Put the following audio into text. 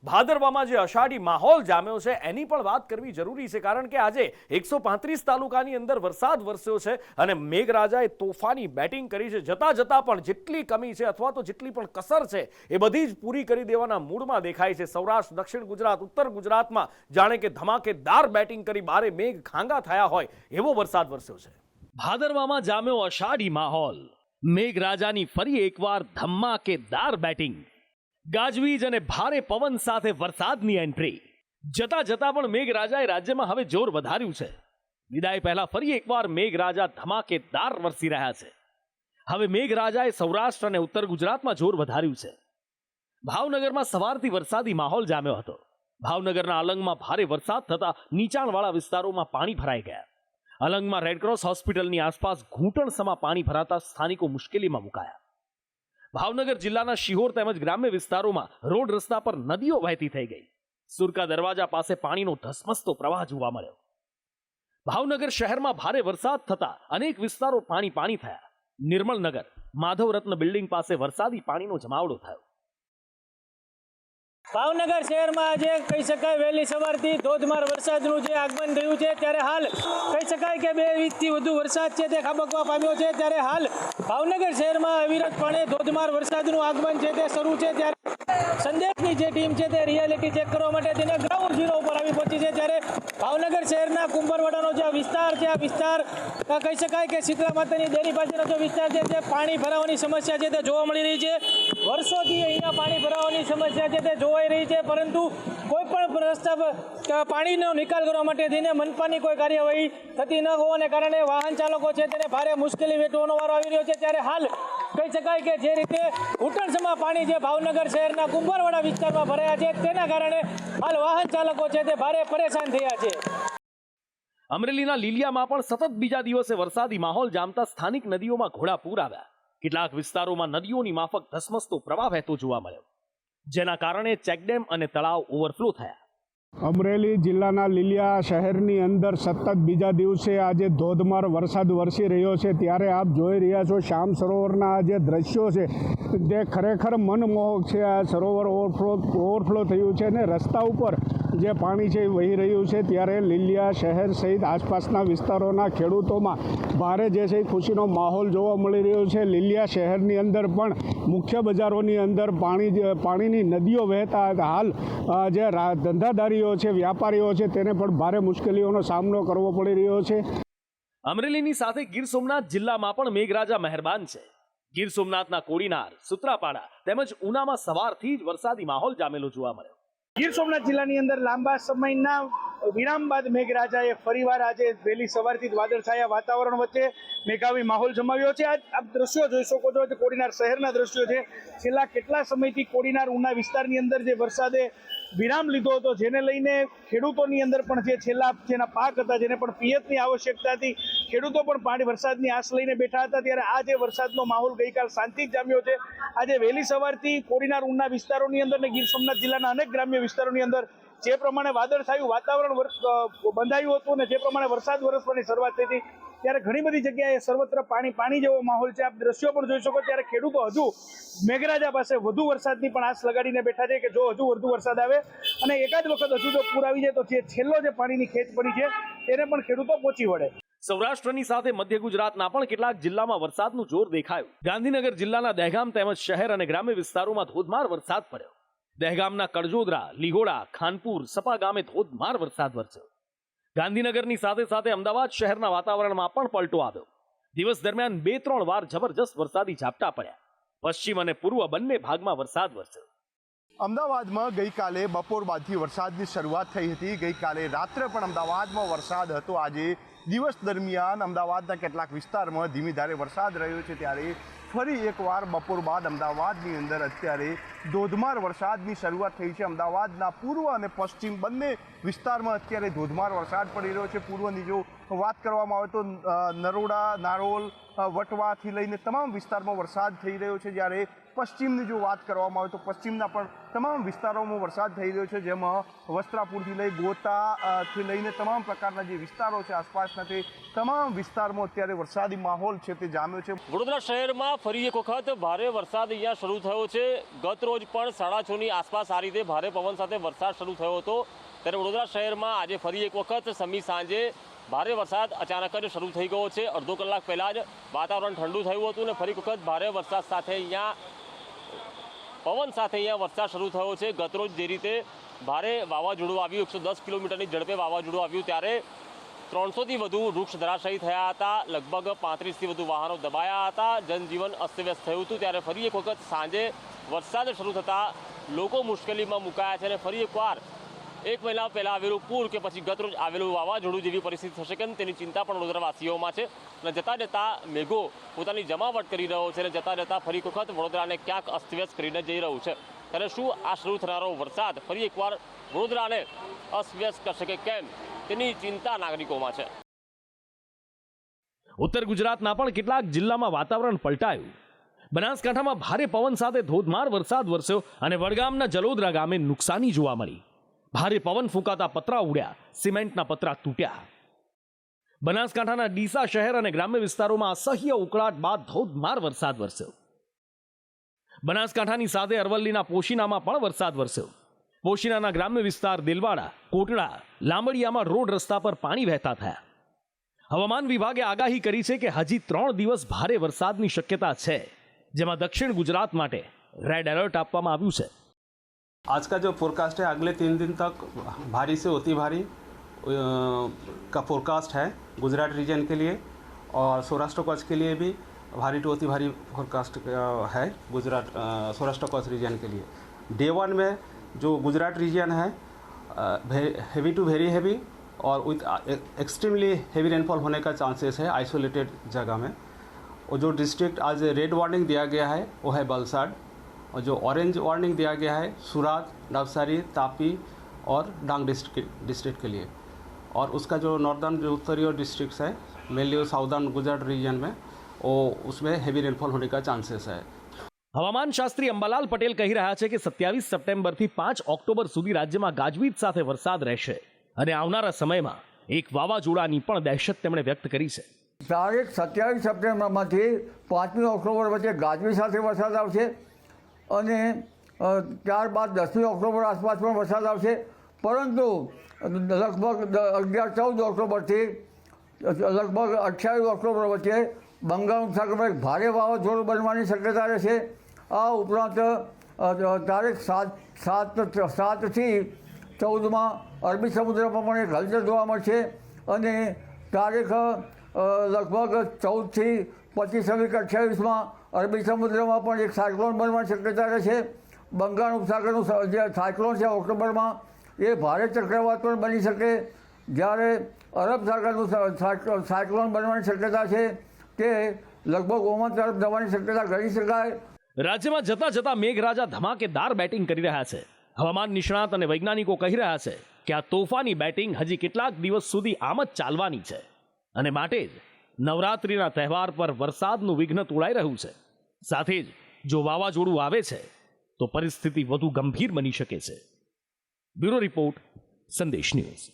ભાદરવામાં જે અષાઢી માહોલ જામ્યો છે એની પણ વાત કરવી જરૂરી છે, કારણ કે આજે 135 તાલુકાની અંદર વરસાદ વરસ્યો છે અને મેઘરાજાએ તોફાની બેટિંગ કરી છે. જતા જતા પણ જેટલી કમી છે અથવા તો જેટલી પણ કસર છે એ બધી જ પૂરી કરી દેવાના મૂડમાં દેખાય છે. સૌરાષ્ટ્ર, દક્ષિણ ગુજરાત, ઉત્તર ગુજરાતમાં જાણે કે ધમાકેદાર બેટિંગ કરી બારે મેઘ ખાંગા થયા હોય એવો વરસાદ વરસ્યો છે. ભાદરવામાં જામ્યો અષાઢી માહોલ, મેઘરાજાની ફરી એકવાર ધમાકેદાર બેટિંગ, ગાજવીજ અને ભારે પવન સાથે વરસાદની એન્ટ્રી. જતા જતા પણ મેઘરાજાએ રાજ્યમાં હવે જોર વધાર્યું છે. વિદાય પહેલા ફરી એકવાર મેઘરાજા ધમાકેદાર વરસી રહ્યા છે. હવે મેઘરાજાએ સૌરાષ્ટ્ર અને ઉત્તર ગુજરાતમાં જોર વધાર્યું છે. ભાવનગરમાં સવારથી વરસાદી માહોલ જામ્યો હતો. ભાવનગરના અલંગમાં ભારે વરસાદ થતા નીચાણવાળા વિસ્તારોમાં પાણી ભરાઈ ગયા. અલંગમાં રેડક્રોસ હોસ્પિટલની આસપાસ ઘૂંટણસમાં પાણી ભરાતા સ્થાનિકો મુશ્કેલીમાં મુકાયા. ભાવનગર જિલ્લાના શિહોર તેમજ ગ્રામ્ય વિસ્તારોમાં રોડ રસ્તા પર નદીઓ વહેતી થઈ ગઈ. સુરકા દરવાજા પાસે પાણીનો ધસમસતો પ્રવાહ જોવા મળ્યો. ભાવનગર શહેરમાં ભારે વરસાદ થતા અનેક વિસ્તારો પાણી થયા. નિર્મલનગર, માધવરત્ન બિલ્ડિંગ પાસે વરસાદી પાણીનો જમાવડો થયો. ભાવનગર શહેરમાં આજે કહી શકાય વહેલી સવારથી ધોધમાર વરસાદનું જે આગમન થયું છે, ત્યારે હાલ કહી શકાય કે 2 ઇંચથી વધુ વરસાદ છે તે ખાબકવા પામ્યો છે. ત્યારે હાલ ભાવનગર શહેરમાં અવિરતપણે ધોધમાર વરસાદનું આગમન છે તે શરૂ છે. ત્યારે સંદેશની જે ટીમ છે તે રિયાલિટી ચેક કરવા માટે તેને ગ્રાઉન્ડ ઝીરો ઉપર આવી પહોંચી છે. ત્યારે ભાવનગર શહેરના કુંભરવાડાનો જે વિસ્તાર છે, આ વિસ્તાર કહી શકાય કે શીતળા માતાની દેરી પાસેનો જે વિસ્તાર છે તે પાણી ભરાવાની સમસ્યા છે તે જોવા મળી રહી છે. વર્ષોથી અહીંયા પાણી ભરાવાની સમસ્યા છે તે જોવાઈ રહી છે, પરંતુ કોઈ પણ રસ્તા પર પાણીનો નિકાલ કરવા માટે થઈને મનપાની કોઈ કાર્યવાહી થતી ન હોવાને કારણે વાહન ચાલકો છે તેને ભારે મુશ્કેલી વેઠવાનો વારો આવી રહ્યો છે. ત્યારે હાલ કહી શકાય કે જે રીતે ઘૂંટણસમાં પાણી જે ભાવનગર શહેરના કુંભારવાડા વિસ્તારમાં ભરાયા છે તેના કારણે હાલ વાહન ચાલકો છે તે ભારે પરેશાન થયા છે. અમરેલીના લીલિયામાં પણ સતત બીજા દિવસે વરસાદી માહોલ જામતા સ્થાનિક નદીઓમાં ઘોડાપૂર આવ્યા. કેટલાક વિસ્તારોમાં નદીઓની માફક ધસમસતો પ્રવાહ વહેતો જોવા મળ્યો, જેના કારણે ચેકડેમ અને તળાવ ઓવરફ્લો થયા. અમરેલી જિલ્લાના લીલિયા શહેરની અંદર સતત બીજા દિવસે આજે ધોધમાર વરસાદ વરસી રહ્યો છે. ત્યારે આપ જોઈ રહ્યા છો શ્યામ સરોવરના જે દ્રશ્યો છે તે ખરેખર મનમોહક છે. આ સરોવર ઓવરફ્લો થયું છે અને રસ્તા ઉપર જે પાણી છે એ વહી રહ્યું છે. ત્યારે લીલિયા શહેર સહિત આસપાસના વિસ્તારોના ખેડૂતોમાં ભારે જે છે ખુશીનો માહોલ જોવા મળી રહ્યો છે. લીલિયા શહેરની અંદર પણ મુખ્ય બજારોની અંદર પાણીની નદીઓ વહેતા હાલ જે ધંધાદારીઓ છે, વ્યાપારીઓ છે, તેને પણ ભારે મુશ્કેલીઓનો સામનો કરવો પડી રહ્યો છે. અમરેલીની સાથે ગીર સોમનાથ જિલ્લામાં પણ મેઘરાજા મહેરબાન છે. ગીર સોમનાથના કોડીનાર, સુત્રાપાડા તેમજ ઉનામાં સવારથી જ વરસાદી માહોલ જામેલો જોવા મળ્યો. ગીર સોમનાથ જિલ્લાની અંદર લાંબા સમયના વિરામ બાદ મેઘરાજાએ ફરીવાર આજે વહેલી સવારથી જ વાદળછાયા વાતાવરણ વચ્ચે મેઘાવી માહોલ જમાવ્યો છે. આપ દ્રશ્યો જોઈ શકો છો, કોડીનાર શહેરના દ્રશ્યો છે. છેલ્લા કેટલા સમયથી કોડીનાર ઉના વિસ્તારની અંદર જે વરસાદે વિરામ લીધો હતો, જેને લઈને ખેડૂતોની અંદર પણ જે જેના પાક હતા, જેને પણ પિયતની આવશ્યકતા હતી, ખેડૂતો પણ વરસાદની આશ લઈને બેઠા હતા. ત્યારે આ જે વરસાદનો માહોલ ગઈકાલ શાંતિ જ જામ્યો છે. આજે વહેલી સવારથી કોડીનાર ઉના વિસ્તારોની અંદર અને ગીર સોમનાથ જિલ્લાના અનેક ગ્રામ્ય વિસ્તારોની અંદર જે પ્રમાણે વાદળછાયું વાતાવરણ બંધાયું હતું અને જે પ્રમાણે વરસાદ વરસવાની શરૂઆત થઈ હતી, ત્યારે ઘણી બધી જગ્યાએ સર્વત્ર પાણી જેવો માહોલ છે. આપ દ્રશ્યો પણ જોઈ શકો. ત્યારે ખેડૂતો હજુ મેઘરાજા પાસે વધુ વરસાદની પણ આશ લગાડીને બેઠા છે કે જો હજુ વધુ વરસાદ આવે અને એકાદ વખત હજુ જો પૂર આવી જાય તો જે છેલ્લો જે પાણીની ખેંચ પડી છે તેને પણ ખેડૂતો પહોંચી વળે. સૌરાષ્ટ્રની સાથે મધ્ય ગુજરાતના પણ કેટલાક જિલ્લામાં વરસાદનું જોર દેખાયું. ગાંધીનગર જિલ્લાના દહેગામ તેમજ શહેર અને ગ્રામ્ય વિસ્તારોમાં ધોધમાર વરસાદ પડ્યો. દહેગામના કડજોદરા, લીહોડા, ખાનપુર, સપા ગામે ધોધમાર વરસાદ વરસ્યો. ગાંધીનગરની સાથે સાથે અમદાવાદ શહેરના વાતાવરણમાં પણ પલટો આવ્યો. દિવસ દરમિયાન 2-3 વાર જબરજસ્ત વરસાદી ઝાપટા પડ્યા. પશ્ચિમ અને પૂર્વ બંને ભાગમાં વરસાદ વરસ્યો. અમદાવાદમાં ગઈકાલે બપોર બાદથી વરસાદની શરૂઆત થઈ હતી. ગઈકાલે રાત્રે પણ અમદાવાદમાં વરસાદ હતો. આજે દિવસ દરમિયાન અમદાવાદના કેટલાક વિસ્તારમાં ધીમી ધારે વરસાદ રહ્યો છે. ત્યારે ફરી એકવાર બપોર બાદ અમદાવાદની અંદર અત્યારે ધોધમાર વરસાદની શરૂઆત થઈ છે. અમદાવાદના પૂર્વ અને પશ્ચિમ બંને વિસ્તારમાં અત્યારે ધોધમાર વરસાદ પડી રહ્યો છે. પૂર્વની જો વાત કરવામાં આવે તો નરોડા, નારોલ, વટવાથી લઈને તમામ વિસ્તારમાં વરસાદ થઈ રહ્યો છે. જ્યારે પશ્ચિમની જો વાત કરવામાં આવે તો પશ્ચિમના પણ તમામ વિસ્તારોમાં વરસાદ થઈ રહ્યો છે, જેમાં વસ્ત્રાપુરથી લઈ ગોતાથી લઈને તમામ પ્રકારના જે વિસ્તારો છે આસપાસના તે તમામ વિસ્તારમાં અત્યારે વરસાદી માહોલ છે તે જામ્યો છે. વડોદરા શહેરમાં ફરી એક વખત ભારે વરસાદ અહીંયા શરૂ થયો છે. ગત રોજ પણ 6:30ની આસપાસ આ રીતે ભારે પવન સાથે વરસાદ શરૂ થયો હતો, ત્યારે વડોદરા શહેરમાં આજે ફરી એક વખત સમી સાંજે ભારે વરસાદ અચાનક જ શરૂ થઈ ગયો છે. અડધો કલાક પહેલાં જ વાતાવરણ ઠંડુ થયું હતું અને ફરી એક વખત ભારે વરસાદ સાથે અહીંયા પવન સાથે અહીંયા વરસાદ શરૂ થયો છે. ગતરોજ જે રીતે ભારે વાવાઝોડું આવ્યું, 110 કિલોમીટરની ઝડપે વાવાઝોડું આવ્યું, ત્યારે 300થી વધુ વૃક્ષ ધરાશાયી થયા હતા, લગભગ 35થી વધુ વાહનો દબાયા હતા, જનજીવન અસ્તવ્યસ્ત થયું હતું. ત્યારે ફરી એક વખત સાંજે વરસાદ શરૂ થતાં લોકો મુશ્કેલીમાં મુકાયા છે અને ફરી એકવાર એક મહિના પહેલાં આવેલું પૂર કે પછી ગતરોજ આવેલું વાવાઝોડું જેવી પરિસ્થિતિ થશે કેમ તેની ચિંતા પણ વડોદરાવાસીઓમાં છે. અને જતાં જતાં મેઘો પોતાની જમાવટ કરી રહ્યો છે અને જતાં જતાં ફરી એક વખત વડોદરાને ક્યાંક અસ્તવ્યસ્ત કરીને જઈ રહ્યું છે. ત્યારે શું આ શરૂ થનારો વરસાદ ફરી એકવાર વડોદરાને અસ્તવ્યસ્ત કરશે કે કેમ તેની ચિંતા નાગરિકોમાં છે. ઉત્તર ગુજરાતના પણ કેટલાક જિલ્લામાં વાતાવરણ પલટાયું. બનાસકાંઠામાં ભારે પવન સાથે ધોધમાર વરસાદ વરસ્યો અને વડગામના જલોદરા ગામે નુકસાની જોવા મળી. ભારે પવન ફૂંકાતા પતરા ઉડ્યા, સિમેન્ટના પતરા તૂટ્યા. બનાસકાંઠાના ડીસા શહેર અને ગ્રામ્ય વિસ્તારોમાં અસહ્ય ઉકળાટ બાદ ધોધમાર વરસાદ વરસ્યો. બનાસકાંઠાની સાથે અરવલ્લીના પોશીનામાં પણ વરસાદ વરસ્યો. પોશીનાના ગ્રામ્ય વિસ્તાર દિલવાડા, કોટડા, લાંબડિયામાં રોડ રસ્તા પર પાણી વહેતા થયા. હવામાન વિભાગે આગાહી કરી છે કે હજી 3 દિવસ ભારે વરસાદની શક્યતા છે, જેમાં દક્ષિણ ગુજરાત માટે રેડ એલર્ટ આપવામાં આવ્યું છે. आज का जो फोरकास्ट है अगले 3 दिन तक भारी से अति भारी का फोरकास्ट है गुजरात रीजन के लिए, और सौराष्ट्र कच्छ के लिए भी भारी टू अति भारी फोरकास्ट है गुजरात सौराष्ट्र कच्छ रीजन के लिए. डे 1 में जो गुजरात रीजन है हेवी टू वेरी हेवी और विथ एक्सट्रीमली हेवी रेनफॉल होने का चांसेस है आइसोलेटेड जगह में. और जो डिस्ट्रिक्ट आज रेड वार्निंग दिया गया है वो है वलसाड, और जो ऑरेंज वार्निंग दिया गया है सूरत, नवसारी, तापी और डांग डिस्ट्रिक्ट के लिए. और उसका जो नॉर्दर्न जो उत्तरी और डिस्ट्रिक्ट्स है मेनली साउदर्न गुजरात रीजन में वो उसमें हेवी रेनफॉल होने का चांसेस है. હવામાન શાસ્ત્રી અંબાલાલ પટેલ કહી રહ્યા છે કે 27 સપ્ટેમ્બરથી 5 ઓક્ટોબર સુધી રાજ્યમાં ગાજવીજ સાથે વરસાદ રહેશે અને આવનારા સમયમાં એક વાવાઝોડાની પણ દહેશત તેમણે વ્યક્ત કરી છે. તારીખ 27 સપ્ટેમ્બરમાંથી 5મી ઓક્ટોબર વચ્ચે ગાજવીજ સાથે વરસાદ આવશે અને ત્યારબાદ 10મી ઓક્ટોબર આસપાસ પણ વરસાદ આવશે, પરંતુ લગભગ 11-14 ઓક્ટોબરથી લગભગ 28 ઓક્ટોબર વચ્ચે બંગાળ ઉપસાગરમાં એક ભારે વાવાઝોડું બનવાની શક્યતા રહેશે. આ ઉપરાંત તારીખ 7થી 14માં અરબી સમુદ્રમાં પણ એક હલચલ જોવા મળશે અને તારીખ લગભગ 14થી 25-28માં અરબી સમુદ્રમાં પણ એક સાયક્લોન બનવાની શક્યતા રહેશે. બંગાળ ઉપસાગરનું જે સાયક્લોન છે ઓક્ટોબરમાં એ ભારે ચક્રવાત પણ બની શકે, જ્યારે અરબ સાગરનું સાયક્લોન બનવાની શક્યતા છે તે લગભગ ઓમાન તરફ જવાની શક્યતા ગણી શકાય. રાજ્યમાં જતા જતા મેઘરાજા ધમાકેદાર બેટિંગ કરી રહ્યા છે. હવામાન નિષ્ણાત અને વૈજ્ઞાનિકો કહી રહ્યા છે કે આ તોફાની બેટિંગ હજી કેટલાક દિવસ સુધી આમ જ ચાલવાની છે અને માટે જ નવરાત્રિના તહેવાર પર વરસાદનું વિઘ્ન તોડાઈ રહ્યું છે. સાથે જ જો વાવાઝોડું આવે છે તો પરિસ્થિતિ વધુ ગંભીર બની શકે છે. બ્યુરો રિપોર્ટ, સંદેશ ન્યૂઝ.